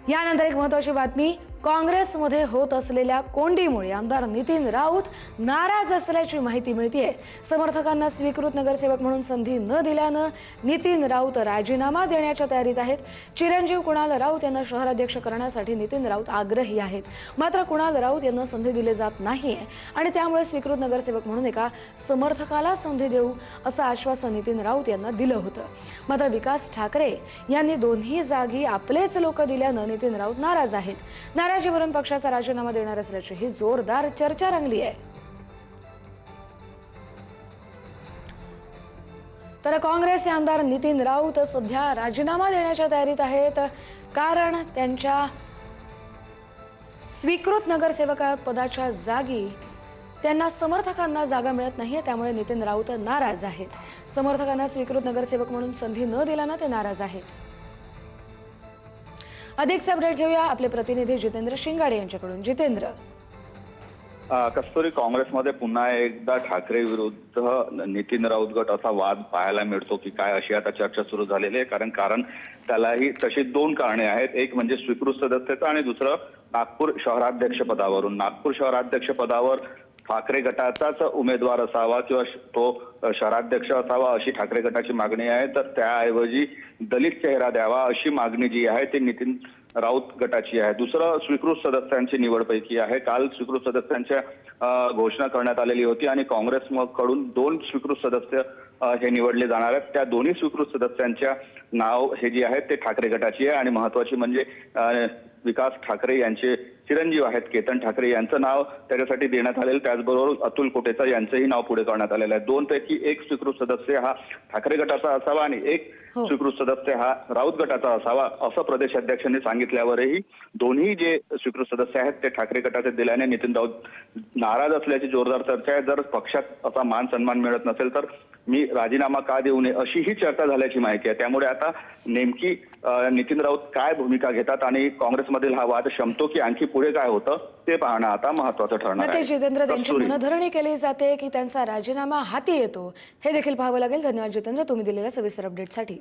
यानंतर एक महत्त्वाची बातमी, काँग्रेसमध्ये होत असलेल्या कोंडीमुळे आमदार नितीन राऊत नाराज असल्याची माहिती मिळतेय। समर्थकांना स्वीकृत नगरसेवक म्हणून संधी न दिल्यानं नितीन राऊत राजीनामा देण्याच्या तयारीत आहेत। चिरंजीव कुणाल राऊत यांना शहराध्यक्ष करण्यासाठी नितीन राऊत आग्रही आहेत, मात्र कुणाल राऊत यांना संधी दिली जात नाहीये आणि त्यामुळे स्वीकृत नगरसेवक म्हणून एका समर्थकाला संधी देऊ असं आश्वासन नितीन राऊत यांना दिलं होतं। मात्र विकास ठाकरे यांनी दोन्ही जागी आपलेच लोक दिल्यानं नितीन राऊत नाराज आहेत। नाराजीवरून पक्षाचा राजीनामा देणार असल्याची ही जोरदार चर्चा रंगली आहे। तर काँग्रेसचे आमदार नितीन राऊत सध्या राजीनामा देण्याच्या तयारीत आहेत, कारण त्यांच्या स्वीकृत नगरसेवक पदाच्या जागी त्यांना समर्थकांना जागा मिळत नाहीये, त्यामुळे नितीन राऊत नाराज आहेत। समर्थकांना स्वीकृत नगरसेवक म्हणून संधी न दिल्यानं ते नाराज आहेत। अधिक अपडेट घेऊया आपले प्रतिनिधी जितेंद्र शिंगाडे यांच्याकडून। जितेंद्र, कस्तुरी, काँग्रेसमध्ये पुन्हा एकदा ठाकरे विरुद्ध नितीन राऊत गट असा वाद पाहायला मिळतो की काय, अशी आता चर्चा सुरू झालेली आहे। कारण त्यालाही तशी दोन कारणे आहेत। एक म्हणजे स्वीकृत सदस्यता आणि दुसरं नागपूर शहराध्यक्ष पदावरून। नागपूर शहराध्यक्ष पदावर ठाकरे गटाचाच उमेदवार असावा किंवा तो शहराध्यक्ष असावा अशी ठाकरे गटाची मागणी आहे, तर त्याऐवजी दलित चेहरा द्यावा अशी मागणी जी आहे ती नितीन राऊत गटाची आहे। दुसरं स्वीकृत सदस्यांची निवडपैकी आहे। काल स्वीकृत सदस्यांच्या घोषणा करण्यात आलेली होती आणि काँग्रेसकडून 2 स्वीकृत सदस्य हे निवडले जाणार आहेत। त्या दोन्ही स्वीकृत सदस्यांच्या नाव हे जे आहेत ते ठाकरे गटाची आहे आणि महत्वाची म्हणजे विकास ठाकरे यांचे चिरंजीव आहेत केतन ठाकरे यांचं नाव त्याच्यासाठी देण्यात आलेलं, त्याचबरोबर अतुल कोटेचा यांचंही नाव पुढे करण्यात आलेलं आहे। 2 पैकी 1 स्वीकृत सदस्य हा ठाकरे गटाचा असावा आणि 1 स्वीकृत सदस्य हा राऊत गटाचा असावा असं प्रदेश अध्यक्षांनी सांगितल्यावरही दोन्ही जे स्वीकृत सदस्य आहेत ते ठाकरे गटाचे दिल्याने नितीन राऊत नाराज असल्याची जोरदार चर्चा आहे। जर पक्षात असा मान सन्मान मिळत नसेल तर मी राजीनामा का देऊ नये अशी ही चर्चा झाल्याची माहिती आहे। त्यामुळे आता नेमकी नितीन राऊत काय भूमिका घेतात आणि काँग्रेसमधील हा वाद शमतो की आणखी पुढे काय होतं ते पाहणं आता महत्त्वाचं ठरणार आहे। जितेंद्र, त्यांची मनधरणी केली जाते की त्यांचा राजीनामा हाती येतो हे देखील पाहावं लागेल। धन्यवाद जितेंद्र, तुम्ही दिलेल्या सविस्तर अपडेटसाठी।